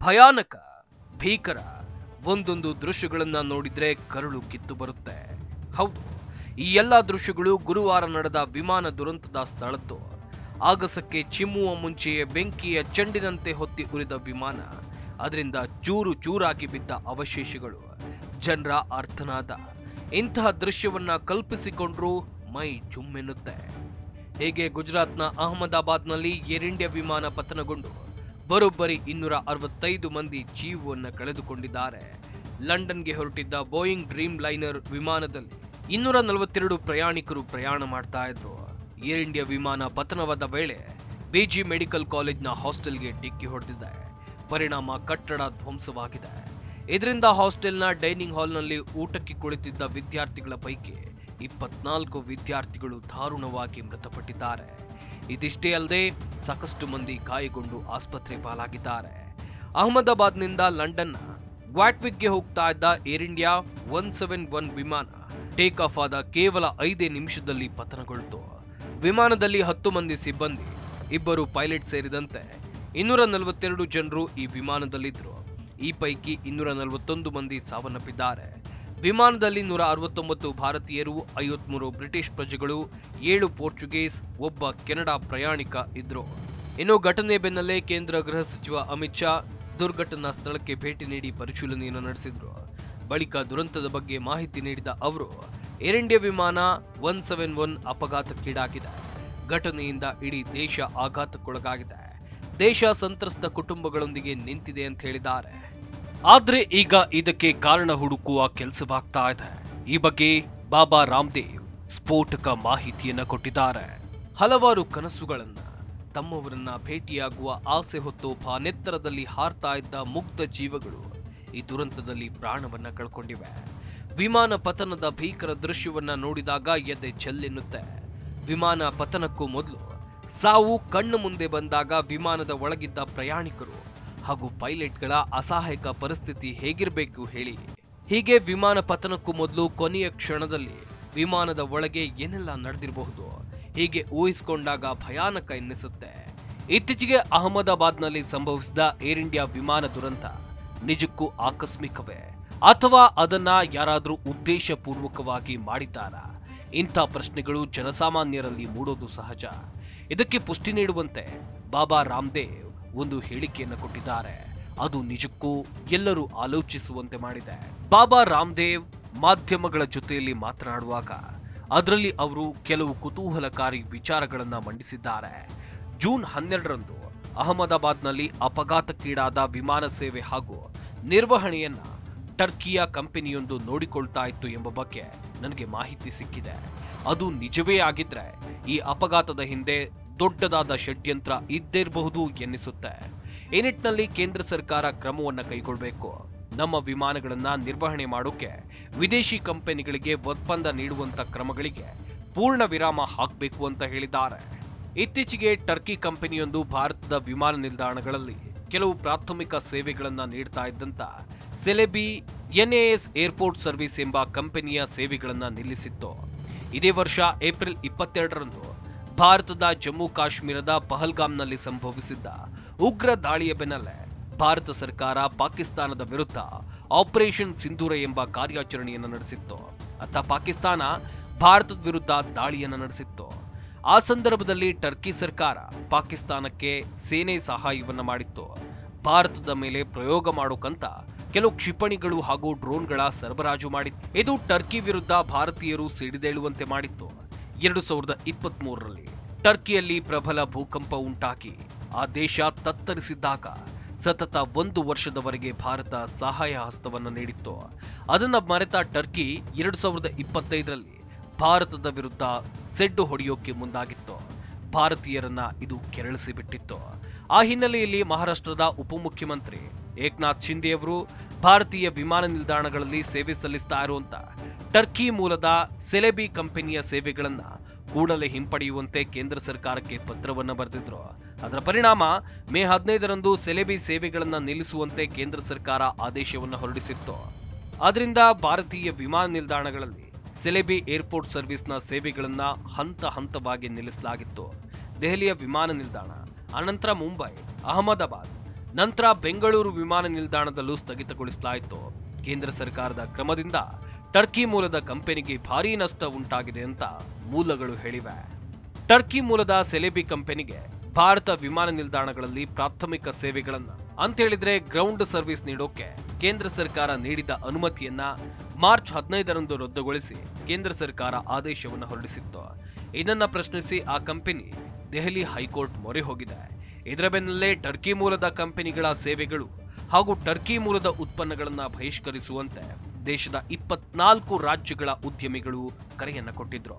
ಭಯಾನಕ, ಭೀಕರ ಒಂದೊಂದು ದೃಶ್ಯಗಳನ್ನ ನೋಡಿದ್ರೆ ಕರುಳು ಕಿತ್ತು ಬರುತ್ತೆ. ಹೌದು, ಈ ಎಲ್ಲ ದೃಶ್ಯಗಳು ಗುರುವಾರ ನಡೆದ ವಿಮಾನ ದುರಂತದ ಸ್ಥಳದ್ದು. ಆಗಸಕ್ಕೆ ಚಿಮ್ಮುವ ಮುಂಚೆಯೇ ಬೆಂಕಿಯ ಚೆಂಡಿನಂತೆ ಹೊತ್ತಿ ಉರಿದ ವಿಮಾನ, ಅದರಿಂದ ಚೂರು ಚೂರಾಗಿ ಬಿದ್ದ ಅವಶೇಷಗಳು, ಜನರ ಅರ್ಥನಾದ. ಇಂತಹ ದೃಶ್ಯವನ್ನ ಕಲ್ಪಿಸಿಕೊಂಡ್ರೂ ಮೈ ಜುಮ್ಮೆನ್ನುತ್ತೆ. ಹೀಗೆ ಗುಜರಾತ್ನ ಅಹಮದಾಬಾದ್ನಲ್ಲಿ ಏರ್ ಇಂಡಿಯಾ ವಿಮಾನ ಪತನಗೊಂಡು ಬರೋಬ್ಬರಿ 265 ಮಂದಿ ಜೀವವನ್ನು ಕಳೆದುಕೊಂಡಿದ್ದಾರೆ. ಲಂಡನ್ಗೆ ಹೊರಟಿದ್ದ ಬೋಯಿಂಗ್ ಡ್ರೀಮ್ ಲೈನರ್ ವಿಮಾನದಲ್ಲಿ 242 ಪ್ರಯಾಣಿಕರು ಪ್ರಯಾಣ ಮಾಡ್ತಾ ಇದ್ರು. ಏರ್ ಇಂಡಿಯಾ ವಿಮಾನ ಪತನವಾದ ವೇಳೆ ಬಿಜಿ ಮೆಡಿಕಲ್ ಕಾಲೇಜ್ನ ಹಾಸ್ಟೆಲ್ಗೆ ಡಿಕ್ಕಿ ಹೊಡೆದಿದೆ. ಪರಿಣಾಮ ಕಟ್ಟಡ ಧ್ವಂಸವಾಗಿದೆ. ಇದರಿಂದ ಹಾಸ್ಟೆಲ್ನ ಡೈನಿಂಗ್ ಹಾಲ್ನಲ್ಲಿ ಊಟಕ್ಕೆ ಕುಳಿತಿದ್ದ ವಿದ್ಯಾರ್ಥಿಗಳ ಪೈಕಿ 24 ವಿದ್ಯಾರ್ಥಿಗಳು ದಾರುಣವಾಗಿ ಮೃತಪಟ್ಟಿದ್ದಾರೆ. ಇದಿಷ್ಟೇ ಅಲ್ಲದೆ ಸಾಕಷ್ಟು ಮಂದಿ ಗಾಯಗೊಂಡು ಆಸ್ಪತ್ರೆ ಪಾಲಾಗಿದ್ದಾರೆ. ಅಹಮದಾಬಾದ್ನಿಂದ ಲಂಡನ್ನ ಗ್ವಾಟ್ವಿಕ್ಗೆ ಹೋಗ್ತಾ ಇದ್ದ ಏರ್ ಇಂಡಿಯಾ 171 ವಿಮಾನ ಟೇಕ್ ಆಫ್ ಆದ ಕೇವಲ 5 ನಿಮಿಷದಲ್ಲಿ ಪತನಗೊಳ್ತು. ವಿಮಾನದಲ್ಲಿ 10 ಮಂದಿ ಸಿಬ್ಬಂದಿ, 2 ಪೈಲಟ್ ಸೇರಿದಂತೆ 242 ಜನರು ಈ ವಿಮಾನದಲ್ಲಿದ್ದರು. ಈ ಪೈಕಿ 241 ಮಂದಿ ಸಾವನ್ನಪ್ಪಿದ್ದಾರೆ. ವಿಮಾನದಲ್ಲಿ 169 ಭಾರತೀಯರು, 53 ಬ್ರಿಟಿಷ್ ಪ್ರಜೆಗಳು, 7 ಪೋರ್ಚುಗೀಸ್, 1 ಕೆನಡಾ ಪ್ರಯಾಣಿಕ ಇದ್ರು. ಇನ್ನು ಘಟನೆ ಬೆನ್ನಲ್ಲೇ ಕೇಂದ್ರ ಗೃಹ ಸಚಿವ ಅಮಿತ್ ಶಾ ದುರ್ಘಟನಾ ಸ್ಥಳಕ್ಕೆ ಭೇಟಿ ನೀಡಿ ಪರಿಶೀಲನೆಯನ್ನು ನಡೆಸಿದ್ರು. ಬಳಿಕ ದುರಂತದ ಬಗ್ಗೆ ಮಾಹಿತಿ ನೀಡಿದ ಅವರು, ಏರ್ ಇಂಡಿಯಾ ವಿಮಾನ 171 ಅಪಘಾತಕ್ಕೀಡಾಗಿದೆ. ಘಟನೆಯಿಂದ ಇಡೀ ದೇಶ ಆಘಾತಕ್ಕೊಳಗಾಗಿದೆ. ದೇಶ ಸಂತ್ರಸ್ತ ಕುಟುಂಬಗಳೊಂದಿಗೆ ನಿಂತಿದೆ ಅಂತ ಹೇಳಿದ್ದಾರೆ. ಆದ್ರೆ ಈಗ ಇದಕ್ಕೆ ಕಾರಣ ಹುಡುಕುವ ಕೆಲಸವಾಗ್ತಾ ಇದೆ. ಈ ಬಗ್ಗೆ ಬಾಬಾ ರಾಮದೇವ್ ಸ್ಫೋಟಕ ಮಾಹಿತಿಯನ್ನ ಕೊಟ್ಟಿದ್ದಾರೆ. ಹಲವಾರು ಕನಸುಗಳನ್ನ, ತಮ್ಮವರನ್ನ ಭೇಟಿಯಾಗುವ ಆಸೆ ಹೊತ್ತು ಬಾನೆತ್ತರದಲ್ಲಿ ಹಾರ್ತಾ ಇದ್ದ ಮುಗ್ಧ ಜೀವಗಳು ಈ ದುರಂತದಲ್ಲಿ ಪ್ರಾಣವನ್ನ ಕಳ್ಕೊಂಡಿವೆ. ವಿಮಾನ ಪತನದ ಭೀಕರ ದೃಶ್ಯವನ್ನ ನೋಡಿದಾಗ ಎದೆ ಚೆಲ್ಲೆನ್ನುತ್ತೆ. ವಿಮಾನ ಪತನಕ್ಕೂ ಮೊದಲು ಸಾವು ಕಣ್ಣು ಮುಂದೆ ಬಂದಾಗ ವಿಮಾನದ ಒಳಗಿದ್ದ ಪ್ರಯಾಣಿಕರು ಹಾಗೂ ಪೈಲಟ್ಗಳ ಅಸಹಾಯಕ ಪರಿಸ್ಥಿತಿ ಹೇಗಿರಬೇಕು ಹೇಳಿ. ಹೀಗೆ ವಿಮಾನ ಪತನಕ್ಕೂ ಮೊದಲು ಕೊನೆಯ ಕ್ಷಣದಲ್ಲಿ ವಿಮಾನದ ಒಳಗೆ ಏನೆಲ್ಲ ನಡೆದಿರಬಹುದು, ಹೀಗೆ ಊಹಿಸಿಕೊಂಡಾಗ ಭಯಾನಕ ಎನ್ನಿಸುತ್ತೆ. ಇತ್ತೀಚೆಗೆ ಅಹಮದಾಬಾದ್ನಲ್ಲಿ ಸಂಭವಿಸಿದ ಏರ್ ಇಂಡಿಯಾ ವಿಮಾನ ದುರಂತ ನಿಜಕ್ಕೂ ಆಕಸ್ಮಿಕವೇ ಅಥವಾ ಅದನ್ನ ಯಾರಾದರೂ ಉದ್ದೇಶಪೂರ್ವಕವಾಗಿ ಮಾಡಿದ್ದಾರಾ? ಇಂಥ ಪ್ರಶ್ನೆಗಳು ಜನಸಾಮಾನ್ಯರಲ್ಲಿ ಮೂಡೋದು ಸಹಜ. ಇದಕ್ಕೆ ಪುಷ್ಟಿ ನೀಡುವಂತೆ ಬಾಬಾ ರಾಮದೇವ್ ಒಂದು ಹೇಳಿಕೆಯನ್ನು ಕೊಟ್ಟಿದ್ದಾರೆ. ಅದು ನಿಜಕ್ಕೂ ಎಲ್ಲರೂ ಆಲೋಚಿಸುವಂತೆ ಮಾಡಿದೆ. ಬಾಬಾ ರಾಮದೇವ್ ಮಾಧ್ಯಮಗಳ ಜೊತೆಯಲ್ಲಿ ಮಾತನಾಡುವಾಗ ಅದರಲ್ಲಿ ಅವರು ಕೆಲವು ಕುತೂಹಲಕಾರಿ ವಿಚಾರಗಳನ್ನ ಮಂಡಿಸಿದ್ದಾರೆ. ಜೂನ್ 12ರಂದು ಅಹಮದಾಬಾದ್ನಲ್ಲಿ ಅಪಘಾತಕ್ಕೀಡಾದ ವಿಮಾನ ಸೇವೆ ಹಾಗೂ ನಿರ್ವಹಣೆಯನ್ನ ಟರ್ಕಿಯ ಕಂಪನಿಯೊಂದು ನೋಡಿಕೊಳ್ತಾ ಇತ್ತು ಎಂಬ ಬಗ್ಗೆ ನನಗೆ ಮಾಹಿತಿ ಸಿಕ್ಕಿದೆ. ಅದು ನಿಜವೇ ಆಗಿದ್ರೆ ಈ ಅಪಘಾತದ ಹಿಂದೆ ದೊಡ್ಡದಾದ ಷಡ್ಯಂತ್ರ ಇದ್ದಿರಬಹುದು ಎನ್ನಿಸುತ್ತೆ. ಈ ನಿಟ್ಟಿನಲ್ಲಿ ಕೇಂದ್ರ ಸರ್ಕಾರ ಕ್ರಮವನ್ನು ಕೈಗೊಳ್ಳಬೇಕು. ನಮ್ಮ ವಿಮಾನಗಳನ್ನ ನಿರ್ವಹಣೆ ಮಾಡೋಕೆ ವಿದೇಶಿ ಕಂಪನಿಗಳಿಗೆ ಒಪ್ಪಂದ ನೀಡುವಂತ ಕ್ರಮಗಳಿಗೆ ಪೂರ್ಣ ವಿರಾಮ ಹಾಕಬೇಕು ಅಂತ ಹೇಳಿದ್ದಾರೆ. ಇತ್ತೀಚೆಗೆ ಟರ್ಕಿ ಕಂಪನಿಯೊಂದು ಭಾರತದ ವಿಮಾನ ನಿಲ್ದಾಣಗಳಲ್ಲಿ ಕೆಲವು ಪ್ರಾಥಮಿಕ ಸೇವೆಗಳನ್ನ ನೀಡ್ತಾ ಇದ್ದಂತ ಸೆಲೆಬಿ ಎನ್ಎಎಸ್ ಏರ್ಪೋರ್ಟ್ ಸರ್ವಿಸ್ ಎಂಬ ಕಂಪನಿಯ ಸೇವೆಗಳನ್ನ ನಿಲ್ಲಿಸಿತ್ತು. ಇದೇ ವರ್ಷ ಏಪ್ರಿಲ್ 22ರಂದು ಭಾರತದ ಜಮ್ಮು ಕಾಶ್ಮೀರದ ಪಹಲ್ಗಾಮ್ನಲ್ಲಿ ಸಂಭವಿಸಿದ್ದ ಉಗ್ರ ದಾಳಿಯ ಬೆನ್ನಲ್ಲೇ ಭಾರತ ಸರ್ಕಾರ ಪಾಕಿಸ್ತಾನದ ವಿರುದ್ಧ ಆಪರೇಷನ್ ಸಿಂಧೂರ ಎಂಬ ಕಾರ್ಯಾಚರಣೆಯನ್ನು ನಡೆಸಿತ್ತು. ಅತ್ತ ಪಾಕಿಸ್ತಾನ ಭಾರತದ ವಿರುದ್ಧ ದಾಳಿಯನ್ನು ನಡೆಸಿತ್ತು. ಆ ಸಂದರ್ಭದಲ್ಲಿ ಟರ್ಕಿ ಸರ್ಕಾರ ಪಾಕಿಸ್ತಾನಕ್ಕೆ ಸೇನೆ ಸಹಾಯವನ್ನು ಮಾಡಿತ್ತು. ಭಾರತದ ಮೇಲೆ ಪ್ರಯೋಗ ಮಾಡೋಕಂತ ಕೆಲವು ಕ್ಷಿಪಣಿಗಳು ಹಾಗೂ ಡ್ರೋನ್ಗಳ ಸರಬರಾಜು ಮಾಡಿತ್ತು. ಇದು ಟರ್ಕಿ ವಿರುದ್ಧ ಭಾರತೀಯರು ಸಿಡಿದೇಳುವಂತೆ ಮಾಡಿತ್ತು. 2023ರಲ್ಲಿ ಟರ್ಕಿಯಲ್ಲಿ ಪ್ರಬಲ ಭೂಕಂಪ ಉಂಟಾಗಿ ಆ ದೇಶ ತತ್ತರಿಸಿದ್ದಾಗ ಸತತ 1 ವರ್ಷದವರೆಗೆ ಭಾರತ ಸಹಾಯ ಹಸ್ತವನ್ನು ನೀಡಿತ್ತು. ಅದನ್ನ ಮರೆತ ಟರ್ಕಿ 2025ರಲ್ಲಿ ಭಾರತದ ವಿರುದ್ಧ ಸೆಡ್ಡು ಹೊಡೆಯೋಕೆ ಮುಂದಾಗಿತ್ತು. ಭಾರತೀಯರನ್ನ ಇದು ಕೆರಳಿಸಿ ಬಿಟ್ಟಿತ್ತು. ಆ ಹಿನ್ನೆಲೆಯಲ್ಲಿ ಮಹಾರಾಷ್ಟ್ರದ ಉಪಮುಖ್ಯಮಂತ್ರಿ ಏಕನಾಥ್ ಶಿಂದೆ ಅವರು ಭಾರತೀಯ ವಿಮಾನ ನಿಲ್ದಾಣಗಳಲ್ಲಿ ಸೇವೆ ಸಲ್ಲಿಸ್ತಾ ಇರುವಂತ ಟರ್ಕಿ ಮೂಲದ ಸೆಲೆಬಿ ಕಂಪನಿಯ ಸೇವೆಗಳನ್ನ ಕೂಡಲೇ ಹಿಂಪಡೆಯುವಂತೆ ಕೇಂದ್ರ ಸರ್ಕಾರಕ್ಕೆ ಪತ್ರವನ್ನು ಬರೆದಿದ್ರು. ಅದರ ಪರಿಣಾಮ ಮೇ 15ರಂದು ಸೆಲೆಬಿ ಸೇವೆಗಳನ್ನ ನಿಲ್ಲಿಸುವಂತೆ ಕೇಂದ್ರ ಸರ್ಕಾರ ಆದೇಶವನ್ನು ಹೊರಡಿಸಿತ್ತು. ಆದ್ದರಿಂದ ಭಾರತೀಯ ವಿಮಾನ ನಿಲ್ದಾಣಗಳಲ್ಲಿ ಸೆಲೆಬಿ ಏರ್ಪೋರ್ಟ್ ಸರ್ವಿಸ್ನ ಸೇವೆಗಳನ್ನ ಹಂತ ಹಂತವಾಗಿ ನಿಲ್ಲಿಸಲಾಗಿತ್ತು. ದೆಹಲಿಯ ವಿಮಾನ ನಿಲ್ದಾಣ, ಅನಂತರ ಮುಂಬೈ, ಅಹಮದಾಬಾದ್, ನಂತರ ಬೆಂಗಳೂರು ವಿಮಾನ ನಿಲ್ದಾಣದಲ್ಲೂ ಸ್ಥಗಿತಗೊಳಿಸಲಾಯಿತು. ಕೇಂದ್ರ ಸರ್ಕಾರದ ಕ್ರಮದಿಂದ ಟರ್ಕಿ ಮೂಲದ ಕಂಪನಿಗೆ ಭಾರೀ ನಷ್ಟ ಉಂಟಾಗಿದೆ ಅಂತ ಮೂಲಗಳು ಹೇಳಿವೆ. ಟರ್ಕಿ ಮೂಲದ ಸೆಲೆಬಿ ಕಂಪನಿಗೆ ಭಾರತ ವಿಮಾನ ನಿಲ್ದಾಣಗಳಲ್ಲಿ ಪ್ರಾಥಮಿಕ ಸೇವೆಗಳನ್ನ ಅಂತೇಳಿದ್ರೆ ಗ್ರೌಂಡ್ ಸರ್ವಿಸ್ ನೀಡೋಕೆ ಕೇಂದ್ರ ಸರ್ಕಾರ ನೀಡಿದ ಅನುಮತಿಯನ್ನ ಮಾರ್ಚ್ 15ರಂದು ರದ್ದುಗೊಳಿಸಿ ಕೇಂದ್ರ ಸರ್ಕಾರ ಆದೇಶವನ್ನು ಹೊರಡಿಸಿತ್ತು. ಇದನ್ನ ಪ್ರಶ್ನಿಸಿ ಆ ಕಂಪನಿ ದೆಹಲಿ ಹೈಕೋರ್ಟ್ ಮೊರೆ ಹೋಗಿದೆ. ಇದರ ಬೆನ್ನಲ್ಲೇ ಟರ್ಕಿ ಮೂಲದ ಕಂಪನಿಗಳ ಸೇವೆಗಳು ಹಾಗೂ ಟರ್ಕಿ ಮೂಲದ ಉತ್ಪನ್ನಗಳನ್ನು ಬಹಿಷ್ಕರಿಸುವಂತೆ ದೇಶದ 24 ರಾಜ್ಯಗಳ ಉದ್ಯಮಿಗಳು ಕರೆಯನ್ನ ಕೊಟ್ಟಿದ್ರು.